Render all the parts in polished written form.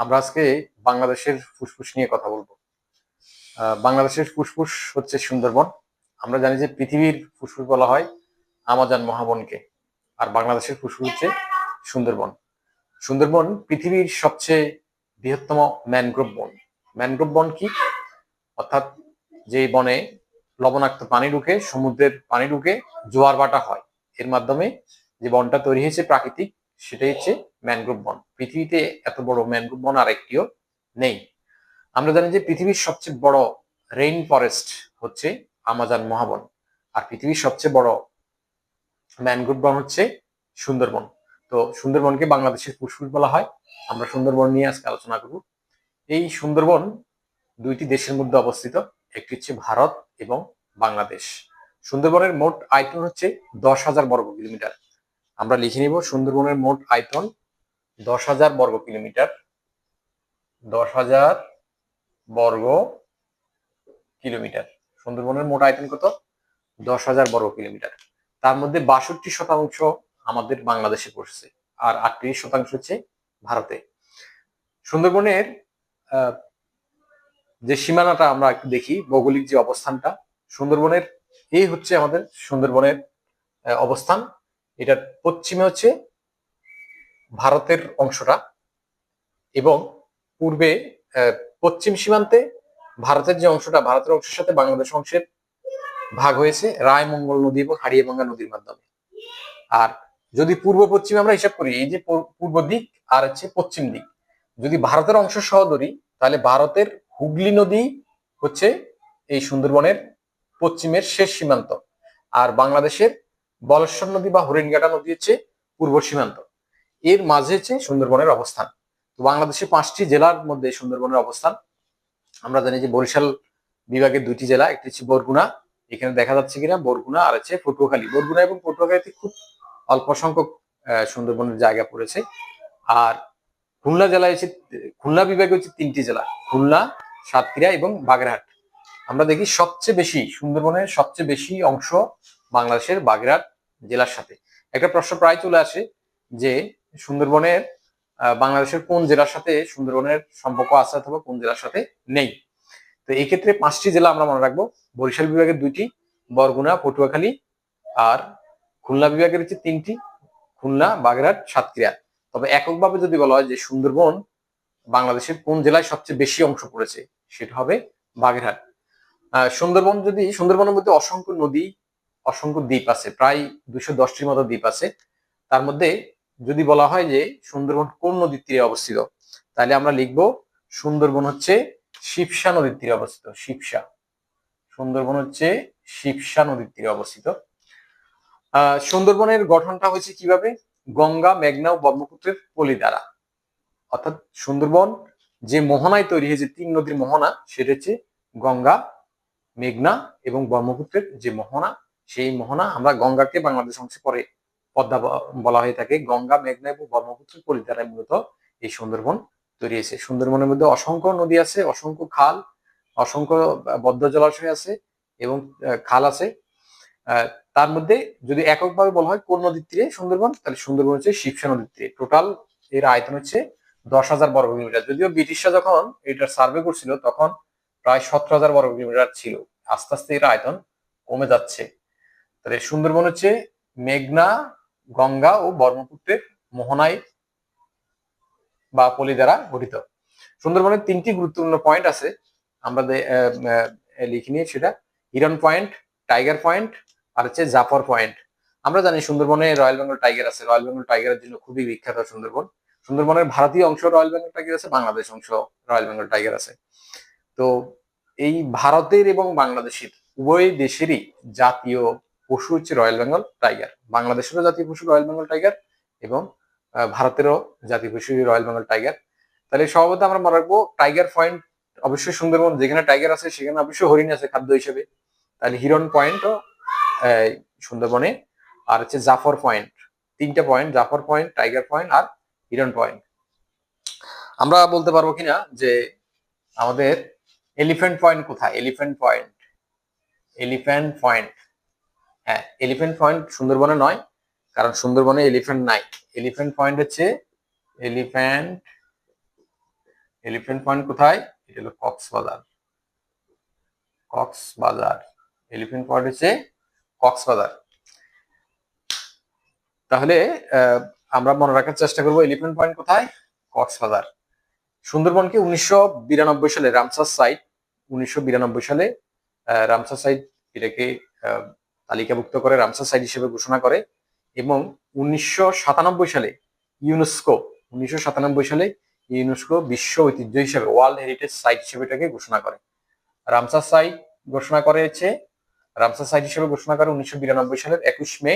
আমরা আজকে বাংলাদেশের ফুসফুস নিয়ে কথা বলবো। বাংলাদেশের ফুসফুস হচ্ছে সুন্দরবন। আমরা জানি যে পৃথিবীর ফুসফুস বলা হয় আমাজন মহাবনকে, আর বাংলাদেশের ফুসফুস হচ্ছে সুন্দরবন। সুন্দরবন পৃথিবীর সবচেয়ে বৃহত্তম ম্যানগ্রোভ বন। ম্যানগ্রোভ বন কি? অর্থাৎ যে বনে লবণাক্ত পানি ঢুকে, সমুদ্রের পানি ঢুকে জোয়ার ভাটা হয়, এর মাধ্যমে যে বনটা তৈরি হয়েছে প্রাকৃতিক, সেটাই হচ্ছে ম্যানগ্রোভ বন। পৃথিবীতে এত বড় ম্যানগ্রোভ বন আর একটিও নেই। আমরা জানি যে পৃথিবীর সবচেয়ে বড় রেইন ফরেস্ট হচ্ছে আমাজন মহাবন, আর পৃথিবীর সবচেয়ে বড় ম্যানগ্রোভ বন হচ্ছে সুন্দরবন। তো সুন্দরবনকে বাংলাদেশের ফুসফুস বলা হয়। আমরা সুন্দরবন নিয়ে আজকে আলোচনা করব। এই সুন্দরবন দুইটি দেশের মধ্যে অবস্থিত, একটি হচ্ছে ভারত এবং বাংলাদেশ। সুন্দরবনের মোট আয়তন হচ্ছে 10,000 বর্গ কিলোমিটার। আমরা লিখে নিব সুন্দরবনের মোট আয়তন 10,000 বর্গ কিলোমিটার। 10,000 বর্গ কিলোমিটার। সুন্দরবনের মোট আয়তন কত? 10,000 বর্গ কিলোমিটার। তার মধ্যে 62% আমাদের বাংলাদেশে পড়ছে, আর 38% হচ্ছে ভারতে। সুন্দরবনের যে সীমানাটা আমরা একটু দেখি, ভৌগোলিক যে অবস্থানটা সুন্দরবনের, এই হচ্ছে আমাদের সুন্দরবনের অবস্থান। এটার পশ্চিমে হচ্ছে ভারতের অংশটা, এবং পূর্বে পশ্চিম সীমান্তে ভারতের যে অংশটা, ভারতের অংশের সাথে বাংলাদেশ অংশের ভাগ হয়েছে রায়মঙ্গল নদী এবং হাড়িয়াভাঙ্গা নদীর মাধ্যমে। আর যদি পূর্ব পশ্চিমে আমরা হিসাব করি, এই যে পূর্ব দিক আর হচ্ছে পশ্চিম দিক, যদি ভারতের অংশ সহ ধরি, তাহলে ভারতের হুগলি নদী হচ্ছে এই সুন্দরবনের পশ্চিমের শেষ সীমান্ত, আর বাংলাদেশের বলেশ্বর নদী বা হরিণঘাটা নদী হচ্ছে পূর্ব সীমান্ত। এর মাঝে হচ্ছে সুন্দরবনের অবস্থান। তো বাংলাদেশে 5টি জেলার মধ্যে সুন্দরবনের অবস্থান। আমরা জানি যে বরিশাল বিভাগের 2টি জেলা, একটি হচ্ছে বরগুনা, এখানে দেখা যাচ্ছে কিনা বরগুনা, আর হচ্ছে পটুয়াখালী। বরগুনা এবং পটুয়াখালীতে খুব অল্প সংখ্যক সুন্দরবনের জায়গা পড়েছে। আর খুলনা জেলায় হচ্ছে, খুলনা বিভাগে হচ্ছে 3টি জেলা, খুলনা, সাতক্ষীরা এবং বাগেরহাট। আমরা দেখি সবচেয়ে বেশি সুন্দরবনের সবচেয়ে বেশি অংশ বাংলাদেশের বাগেরহাট জেলার সাথে। একটা প্রশ্ন প্রায় চলে আসে যে সুন্দরবনের বাংলাদেশের কোন জেলার সাথে সুন্দরবনের সম্পর্ক আছে অথবা কোন জেলার সাথে নেই। তো এই ক্ষেত্রে 5টি জেলা আমরা মনে রাখবো। বরিশাল বিভাগের 2টি, বরগুনা, পটুয়াখালী, আর খুলনা বিভাগের হচ্ছে 3টি, খুলনা, বাগেরহাট, সাতক্ষীরা। তবে এককভাবে যদি বলা হয় যে সুন্দরবন বাংলাদেশের কোন জেলায় সবচেয়ে বেশি অংশ পড়েছে, সেটা হবে বাগেরহাট। সুন্দরবন, যদি সুন্দরবনের মধ্যে অসংখ্য নদী, অসংখ্য দ্বীপ আছে, প্রায় 210টির মতো দ্বীপ আছে। তার মধ্যে যদি বলা হয় যে সুন্দরবন কোন নদীর তীরে অবস্থিত, তাহলে আমরা লিখব সুন্দরবন হচ্ছে শিবসা নদীর তীরে অবস্থিত। শিবসা, সুন্দরবন হচ্ছে শিবসা নদীর তীরে অবস্থিত। সুন্দরবনের গঠনটা হয়েছে কিভাবে? গঙ্গা, মেঘনা ও ব্রহ্মপুত্রের পলি দ্বারা। অর্থাৎ সুন্দরবন যে মোহনায় তৈরি হয়েছে, 3 নদীর মোহনা, সেটা হচ্ছে গঙ্গা, মেঘনা এবং ব্রহ্মপুত্রের যে মোহনা। সেই মোহনা, আমরা গঙ্গাকে বাংলাদেশ অংশে পরে পদ্মা বলা হয়ে থাকে। গঙ্গা, মেঘনা এবং ব্রহ্মপুত্রের পলি দ্বারা মূলত এই সুন্দরবন তৈরি হয়েছে। সুন্দরবনের মধ্যে অসংখ্য নদী আছে, অসংখ্য খাল, অসংখ্য বদ্ধ জলাশয় আছে এবং খাল আছে। তার মধ্যে যদি এককভাবে বলা হয় কোন নদীর তীরে সুন্দরবন, তাহলে সুন্দরবন হচ্ছে শিবসা নদীর তীরে। টোটাল এর আয়তন হচ্ছে 10,000 বর্গ কিলোমিটার। যদিও ব্রিটিশরা যখন এটার সার্ভে করছিল, তখন প্রায় 17,000 বর্গ কিলোমিটার ছিল। আস্তে আস্তে এর আয়তন কমে যাচ্ছে। তাহলে সুন্দরবন হচ্ছে মেঘনা, গঙ্গা ও ব্রহ্মপুত্রের মোহনায় বা পলি দ্বারা গঠিত। সুন্দরবনের 3টি গুরুত্বপূর্ণ পয়েন্ট আছে, আমরা লিখে নিয়ে, সেটা হিরন পয়েন্ট, টাইগার পয়েন্ট, আর হচ্ছে জাফর পয়েন্ট। আমরা জানি সুন্দরবনে রয়্যাল বেঙ্গল টাইগার আছে। রয়্যাল বেঙ্গল টাইগারের জন্য খুবই বিখ্যাত সুন্দরবন। সুন্দরবনের ভারতীয় অংশ রয়্যাল বেঙ্গল টাইগার আছে, বাংলাদেশ অংশ রয়্যাল বেঙ্গল টাইগার আছে। তো এই ভারতের এবং বাংলাদেশের উভয় দেশেরই জাতীয় পশু হচ্ছে রয়্যাল বেঙ্গল টাইগার। বাংলাদেশেরও জাতীয় পশু রয়্যাল বেঙ্গল টাইগার এবং ভারতেরও জাতীয় পশু রয়্যাল বেঙ্গল টাইগার। তাহলে স্বভাবত আমরা মনে রাখবো টাইগার পয়েন্ট অবশ্যই সুন্দরবন, যেখানে টাইগার আছে সেখানে অবশ্যই হরিণ আছে খাদ্য হিসেবে। তাহলে হিরন পয়েন্টও সুন্দরবনে। আর হচ্ছে জাফর পয়েন্ট, 3টা point, Jafar point, tiger point আর হিরন পয়েন্ট। আমরা বলতে পারবো কিনা যে আমাদের এলিফ্যান্ট পয়েন্ট কোথায়? এলিফ্যান্ট পয়েন্ট, এলিফ্যান্ট পয়েন্ট, হ্যাঁ, এলিফ্যান্ট পয়েন্ট সুন্দরবনে নয়, কারণ সুন্দরবনে এলিফ্যান্ট নাই। এলিফ্যান্ট পয়েন্ট হচ্ছে এলিফ্যান্ট এলিফ্যান্ট পয়েন্ট কোথায়? এটা হলো কক্সবাজার। কক্সবাজার, এলিফ্যান্ট পয়েন্ট হচ্ছে কক্সবাজার। তাহলে আমরা মনে রাখার চেষ্টা করবো এলিফ্যান্ট পয়েন্ট কোথায়? কক্সবাজার। সুন্দরবনকে 1992 সালে রামসার সাইট, 1992 সালে রামসার সাইট এটাকে তালিকাভুক্ত করে রামসার সাইট হিসেবে ঘোষণা করে এবং 1997 সালে ইউনেস্কো 1997 সালে ইউনেস্কো বিশ্ব ঐতিহ্য হিসেবে ওয়ার্ল্ড হেরিটেজ সাইট হিসেবে এটাকে ঘোষণা করে। রামসার সাইট ঘোষণা করেছে, রামসার সাইট হিসেবে ঘোষণা করে 1992 সালের 21 মে,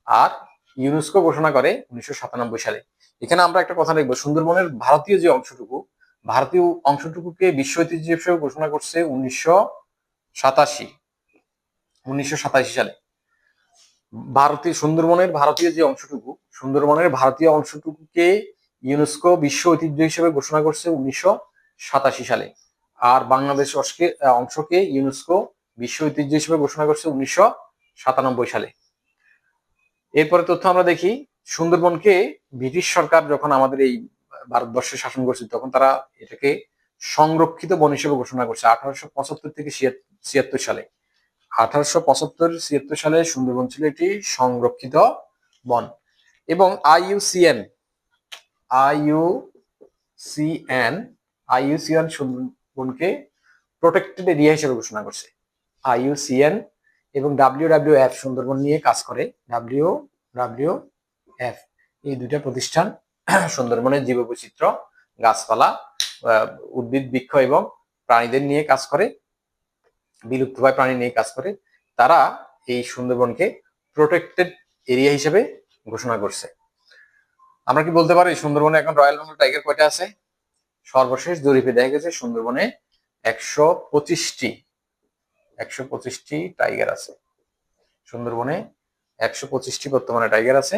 আর ইউনেস্কো ঘোষণা করে 1997 সালে। এখানে আমরা একটা কথা দেখবো, সুন্দরবনের ভারতীয় যে অংশটুকু, ভারতীয় অংশটুকুকে বিশ্ব ঐতিহ্য হিসেবে ঘোষণা করছে 1987 সালে। ভারতীয় সুন্দরবনের ভারতীয় যে অংশটুকু, সুন্দরবনের ভারতীয় অংশটুকুকে ইউনেস্কো বিশ্ব ঐতিহ্য হিসেবে ঘোষণা করছে 1987 সালে, আর বাংলাদেশ অংশকে ইউনেস্কো বিশ্ব ঐতিহ্য হিসেবে ঘোষণা করছে 1997 সালে। এরপরে তথ্য আমরা দেখি, সুন্দরবনকে ব্রিটিশ সরকার যখন আমাদের এই ভারতবর্ষে শাসন করছে তখন তারা এটাকে সংরক্ষিত বন হিসেবে ঘোষণা করছে 1875 থেকে 76 সালে। 1875-76 সালে সুন্দরবন ছিল একটি সংরক্ষিত বন এবং আইইউসিএন সুন্দরবনকে প্রোটেক্টেড এরিয়া হিসেবে ঘোষণা করছে। আইইউসিএন এবং WWF সুন্দরবন নিয়ে কাজ করে। WWF এই দুইটা প্রতিষ্ঠান সুন্দরবনের জীববৈচিত্র্য, গাছপালা, উদ্ভিদ বৃক্ষ এবং প্রাণীদের নিয়ে কাজ করে, বিলুপ্তপ্রায় প্রাণী নিয়ে কাজ করে। তারা এই সুন্দরবনকে প্রোটেক্টেড এরিয়া হিসেবে ঘোষণা করছে। আমরা কি বলতে পারি সুন্দরবনে এখন রয়্যাল বেঙ্গল টাইগার কয়টা আছে? সর্বশেষ জরিপে দেখা গেছে সুন্দরবনে 125টি টাইগার আছে। সুন্দরবনে 125টি বর্তমানে টাইগার আছে।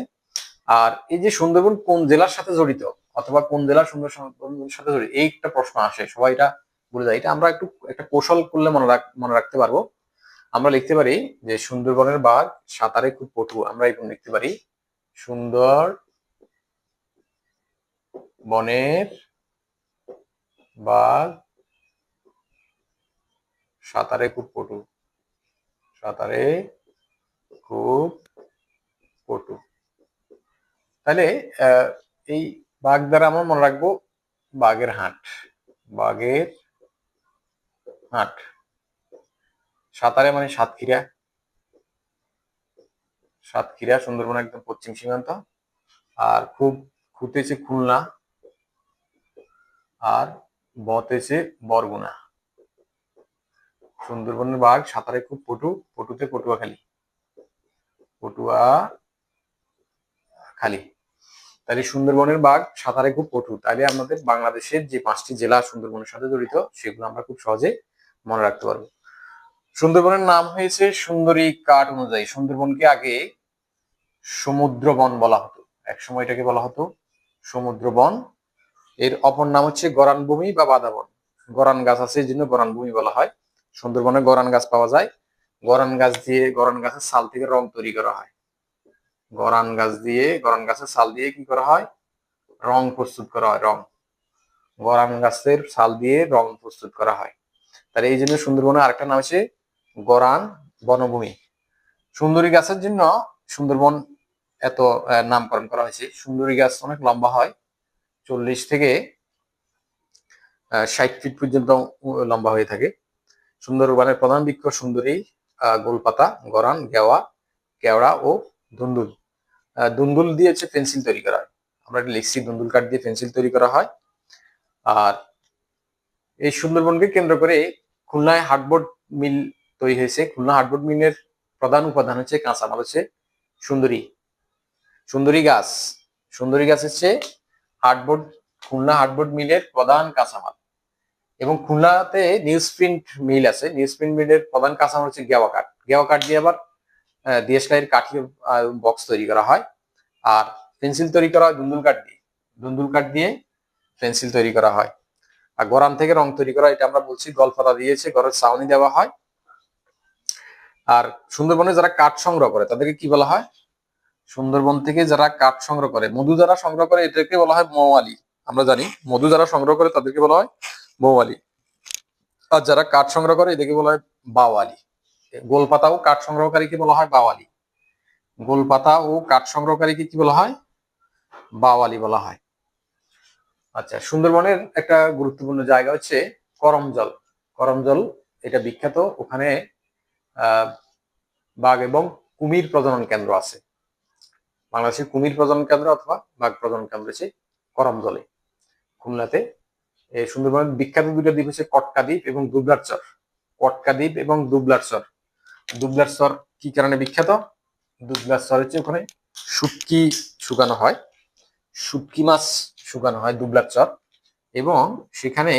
আর এই যে সুন্দরবন কোন জেলার সাথে জড়িত অথবা কোন জেলার সুন্দরবনের সাথে জড়িত, এই একটা প্রশ্ন আসে, সবাই এটা বলে যায়। এটা আমরা একটু একটা কৌশল করলে মনে রাখতে পারবো। আমরা লিখতে পারি যে সুন্দরবনের বাঘ সাঁতারে খুব পটু। আমরা এরকম লিখতে পারি, সুন্দর বনের বাঘ সাঁতারে খুব পটু, সাঁতারে খুব পটু। তাহলে এই বাঘ দ্বারা আমরা মনে রাখবো বাঘের হাট, বাঘের হাট। সাঁতারে মানে সাতক্ষীরা, সাতক্ষীরা সুন্দরবন একদম পশ্চিম সীমান্ত। আর খুব খুঁতেছে খুলনা, আর বতেছে বরগুনা। সুন্দরবনের বাঘ সাঁতারে খুব পটু, পটুতে পটুয়াখালী, পটুয়াখালী। তাহলে সুন্দরবনের বাঘ সাঁতারে খুব পটু। তাহলে আমাদের বাংলাদেশের যে 5টি জেলা সুন্দরবনের সাথে জড়িত সেগুলো আমরা খুব সহজে মনে রাখতে পারবো। সুন্দরবনের নাম হয়েছে সুন্দরী কাঠ অনুযায়ী। সুন্দরবনকে আগে সমুদ্র বন বলা হতো, এক সময় এটাকে বলা হতো সমুদ্র বন। এর অপর নাম হচ্ছে গরান ভূমি বা বাদা বন। গরান গাছ আছে এই জন্য গরান ভূমি বলা হয়। সুন্দরবনে গরান গাছ পাওয়া যায়। গরান গাছের ছাল থেকে রং তৈরি করা হয়। গরান গাছের ছাল দিয়ে কি করা হয়? রং প্রস্তুত করা হয়। গরান গাছের ছাল দিয়ে রং প্রস্তুত করা হয়। তাহলে এই জন্য সুন্দরবনের আরেকটা নাম হচ্ছে গরান বনভূমি। সুন্দরী গাছের জন্য সুন্দরবন এত নামকরণ করা হয়েছে। সুন্দরী গাছ অনেক লম্বা হয়, 40 থেকে 60 ফিট পর্যন্ত লম্বা হয়ে থাকে। সুন্দরবনের প্রধান বৃক্ষ সুন্দরী, গোলপাতা, গরান, গেওয়া, কেওড়া ও দুন্দুল। দুন্দুল দিয়ে হচ্ছে পেন্সিল তৈরি করা হয়। আমরা লিখছি দুন্দুল কাঠ দিয়ে পেন্সিল তৈরি করা হয়। আর এই সুন্দরবনকে কেন্দ্র করে খুলনায় হার্ডবোর্ড মিল তৈরি হয়েছে। খুলনা হার্ডবোর্ড মিলের প্রধান উপাদান হচ্ছে কাঁচামাল হচ্ছে সুন্দরী গাছ। সুন্দরী গাছ হচ্ছে খুলনা হার্ডবোর্ড মিলের প্রধান কাঁচামাল। এবং খুলনাতে নিউজ প্রিন্ট মিল আছে। নিউজ প্রিন্ট মিলের প্রধান কাঁচামাল হচ্ছে গেওয়া কাঠ। গেওয়া কাঠ দিয়ে আবার দেশলাইয়ের কাঠি বক্স তৈরি করা হয়। আর পেন্সিল তৈরি করা হয় দুন্দুল কাঠ দিয়ে। দুন্দুল কাঠ দিয়ে পেন্সিল তৈরি করা হয়। আর গরান থেকে রং তৈরি করা, এটা আমরা বলছি গলপাতা দিয়েছে, ঘরের ছাউনি দেওয়া হয়। আর সুন্দরবনে যারা কাঠ সংগ্রহ করে তাদেরকে কি বলা হয়? সুন্দরবন থেকে যারা কাঠ সংগ্রহ করে, মধু যারা সংগ্রহ করে, এটাকে বলা হয় মৌয়ালি। আমরা জানি মধু যারা সংগ্রহ করে তাদেরকে বলা হয় মৌয়ালি, আর যারা কাঠ সংগ্রহ করে এদেরকে বলা হয় বাওয়ালি। গোলপাতা ও কাঠ সংগ্রহকারীকে বলা হয় বাওয়ালি। গোলপাতা ও কাঠ সংগ্রহকারীকে কি বলা হয়? বাওয়ালি বলা হয়। আচ্ছা, সুন্দরবনের একটা গুরুত্বপূর্ণ জায়গা হচ্ছে করমজল। করমজল এটা বিখ্যাত, ওখানে বাঘ এবং কুমির প্রজনন কেন্দ্র আছে। বাংলাদেশের কুমির প্রজনন কেন্দ্র অথবা বাঘ প্রজনন কেন্দ্র হচ্ছে করমজলে, খুলনাতে। এই সুন্দরবনের বিখ্যাত দুটো দ্বীপ হচ্ছে কটকা দ্বীপ এবং দুবলার চর। কটকা দ্বীপ এবং দুবলার চর। দুবলার চর কি কারণে বিখ্যাত? দুবলার চর হচ্ছে ওখানে শুটকি শুকানো হয়, শুটকি মাছ শুকানো হয় দুবলার চর, এবং সেখানে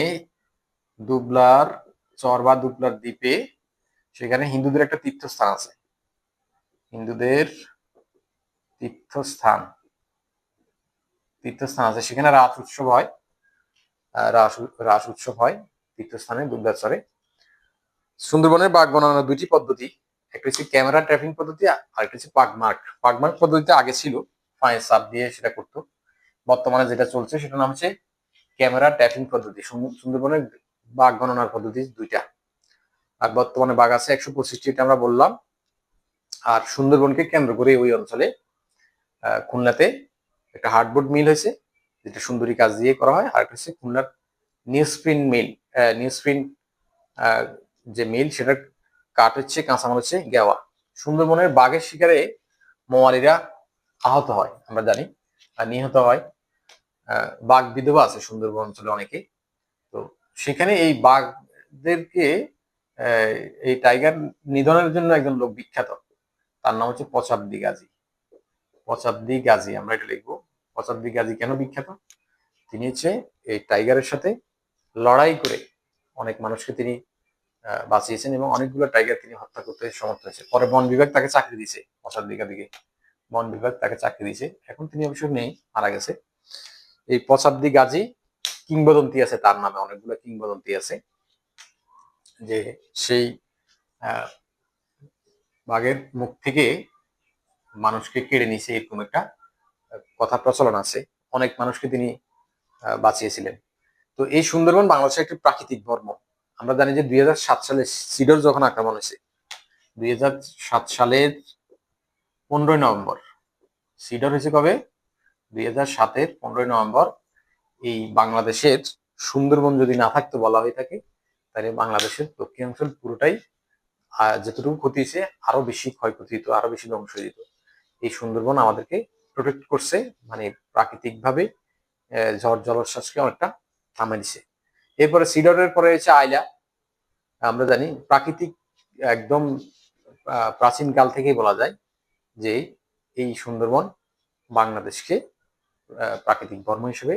দুবলার চর বা দুবলার দ্বীপে সেখানে হিন্দুদের একটা তীর্থস্থান আছে। হিন্দুদের তীর্থস্থান আছে, সেখানে রাস উৎসব হয়। রাস উৎসব হয় তীর্থস্থানে দুবলার চরে। সুন্দরবনের বাঘ বনানোর দুইটি পদ্ধতি, একটা হচ্ছে ক্যামেরা ট্র্যাপিং পদ্ধতি, আর একটা হচ্ছে পাগমার্ক। পাগমার্ক পদ্ধতিতে আগে ছিল, ফাঁয়ে চাপ দিয়ে সেটা করতো। বর্তমানে যেটা চলছে সেটার নাম হচ্ছে ক্যামেরা ট্র্যাপিং পদ্ধতি। সুন্দরবনের বাঘ গণনার পদ্ধতি দুইটা। আর বর্তমানে বাঘ আছে 125টি, আমরা বললাম। আর সুন্দরবনকে কেন্দ্র করে ওই অঞ্চলে খুলনাতে একটা হার্ডবোর্ড মিল হয়েছে, যেটা সুন্দরী কাজ দিয়ে করা হয়। আর একটা হচ্ছে খুলনার নিউজপ্রিন্ট মিল। নিউজপ্রিন্ট যে মিল, সেটার কাঠ হচ্ছে, কাঁচামাল হচ্ছে গেওয়া। সুন্দরবনের বাঘের শিকারে মৌয়ালিরা আহত হয় আমরা জানি, আর নিহত হয়। বাঘ বিধবা আছে সুন্দরবন অঞ্চলে অনেকে। তো সেখানে এই বাঘদেরকে এই টাইগার নিধনের জন্য একজন লোক বিখ্যাত, তার নাম হচ্ছে পচাবদি গাজী। পচাবদি গাজী, আমরা এটা লিখবো। পচাবদি গাজী কেন বিখ্যাত? তিনি হচ্ছে এই টাইগারের সাথে লড়াই করে অনেক মানুষকে তিনি বাঁচিয়েছেন এবং অনেকগুলো টাইগার তিনি হত্যা করতে সমর্থ হয়েছে। পরে বন বিভাগ তাকে চাকরি দিয়েছে, পচাবদি গাজীকে বন বিভাগ তাকে চাকরি দিয়েছে। এখন তিনি অবশ্য নেই, মারা গেছে। এই পচাবদি গাজী কিংবদন্তি আছে তার নামে, অনেকগুলো কিংবদন্তি আছে, যে সেই বাঘের মুখ থেকে মানুষকে কেড়ে নিয়েছে, এরকম একটা কথা প্রচলন আছে। অনেক মানুষকে তিনি বাঁচিয়েছিলেন। তো এই সুন্দরবন বাংলাদেশের একটি প্রাকৃতিক ধর্ম। আমরা জানি যে 2007 সালে সিডর যখন আক্রমণ হয়েছে, 2007 সালের 15ই নভেম্বর। সিডর হয়েছে কবে? 2007-এর 15ই নভেম্বর। এই বাংলাদেশের সুন্দরবন যদি না থাকতো বলা হয়ে থাকে, তাহলে বাংলাদেশের দক্ষিণাঞ্চল পুরোটাই যেতটুকু ক্ষতি হয়েছে আরো বেশি ক্ষয়ক্ষতি হতো, আরো বেশি ধ্বংস হয়ে যেত। এই সুন্দরবন আমাদেরকে প্রোটেক্ট করছে, মানে প্রাকৃতিক ভাবে ঝড় জলোচ্ছ্বাসকে অনেকটা থামে দিছে। এরপরে সিডরের পরে হচ্ছে আইলা। আমরা জানি প্রাকৃতিক একদম প্রাচীন কাল থেকেই বলা যায় যে এই সুন্দরবন বাংলাদেশকে প্রাকৃতিক ধর্ম হিসেবে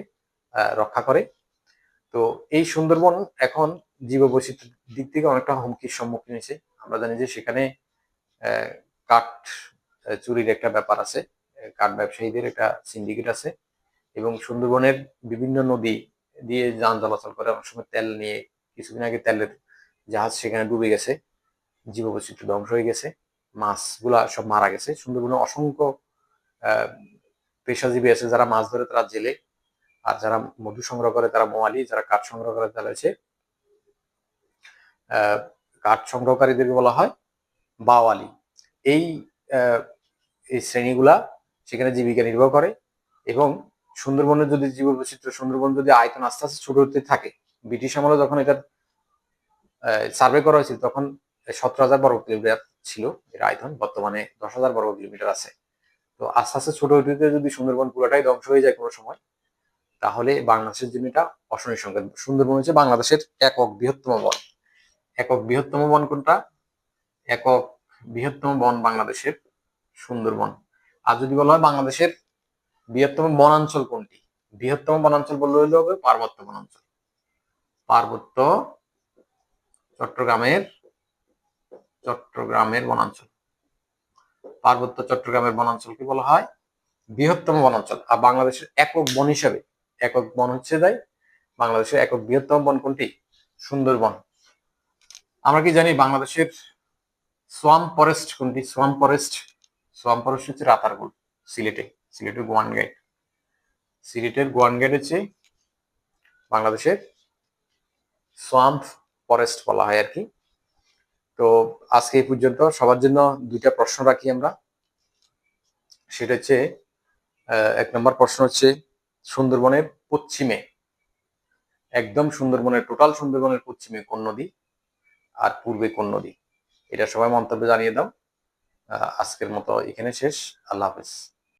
রক্ষা করে। তো এই সুন্দরবন এখন জীববৈচিত্র্যের দিক থেকে অনেকটা হুমকির সম্মুখীন হয়েছে। আমরা জানি যে সেখানে কাঠ চুরির একটা ব্যাপার আছে, কাঠ ব্যবসায়ীদের একটা সিন্ডিকেট আছে, এবং সুন্দরবনের বিভিন্ন নদী দিয়ে যান চলাচল করে, অনেক সময় তেল নিয়ে। কিছুদিন আগে তেলের জাহাজ সেখানে ডুবে গেছে, জীববৈচিত্র্য ধ্বংস হয়ে গেছে, মাছগুলা সব মারা গেছে। সুন্দরবনে অসংখ্য পেশাজীবী আছে, যারা মাছ ধরে তারা জেলে, আর যারা মধু সংগ্রহ করে তারা মৌয়ালি, যারা কাঠ সংগ্রহ করে তারা হচ্ছে কাঠ সংগ্রহকারীদেরকে বলা হয় বাওয়ালি। এই শ্রেণীগুলা সেখানে জীবিকা নির্বাহ করে। এবং সুন্দরবনের যদি জীববৈচিত্র্য, সুন্দরবন যদি আয়তন আস্তে আস্তে ছোট হতে থাকে, ব্রিটিশ আমলে যখন এটা সার্ভে করা হয়েছিল তখন 17,000 বর্গ কিলোমিটার ছিল এর আয়তন, বর্তমানে 10,000 বর্গ কিলোমিটার আছে। তো আস্তে আস্তে ছোট হতে যদি সুন্দরবন পুরোটাই ধ্বংস হয়ে যায় কোনো সময়, তাহলে বাংলাদেশের জন্য এটা অশনির সংকেত। সুন্দরবন হচ্ছে বাংলাদেশের একক বৃহত্তম বন। একক বৃহত্তম বন কোনটা? একক বৃহত্তম বন বাংলাদেশের সুন্দরবন। আর যদি বলা হয় বাংলাদেশের বৃহত্তম বনাঞ্চল কোনটি, বৃহত্তম বনাঞ্চল বললে হবে পার্বত্য বনাঞ্চল। পার্বত্য চট্টগ্রামের বনাঞ্চল, পার্বত্য চট্টগ্রামের বনাঞ্চলকে বলা হয় বৃহত্তম বনাঞ্চল। আর বাংলাদেশের একক বন হিসাবে, একক বন হচ্ছে তাই বাংলাদেশের একক বৃহত্তম বন কোনটি? সুন্দরবন। আমরা কি জানি বাংলাদেশের সোয়াম্প ফরেস্ট কোনটি? সোয়াম্প ফরেস্ট হচ্ছে রাতারগুল, সিলেটের গোয়ান গেট। সিলেটের গোয়ান গেট হচ্ছে বাংলাদেশের সোয়াম্প ফরেস্ট বলা হয় আর কি। তো আজকে এই পর্যন্ত। সবার জন্য দুইটা প্রশ্ন রাখি আমরা। সেটা হচ্ছে 1 নম্বর প্রশ্ন হচ্ছে সুন্দরবনের পশ্চিমে, একদম সুন্দরবনের টোটাল সুন্দরবনের পশ্চিমে কোন নদী আর পূর্বে কোন নদী? এটা সবাই মন্তব্যে জানিয়ে দাও। আজকের মতো এখানে শেষ। আল্লাহ হাফেজ।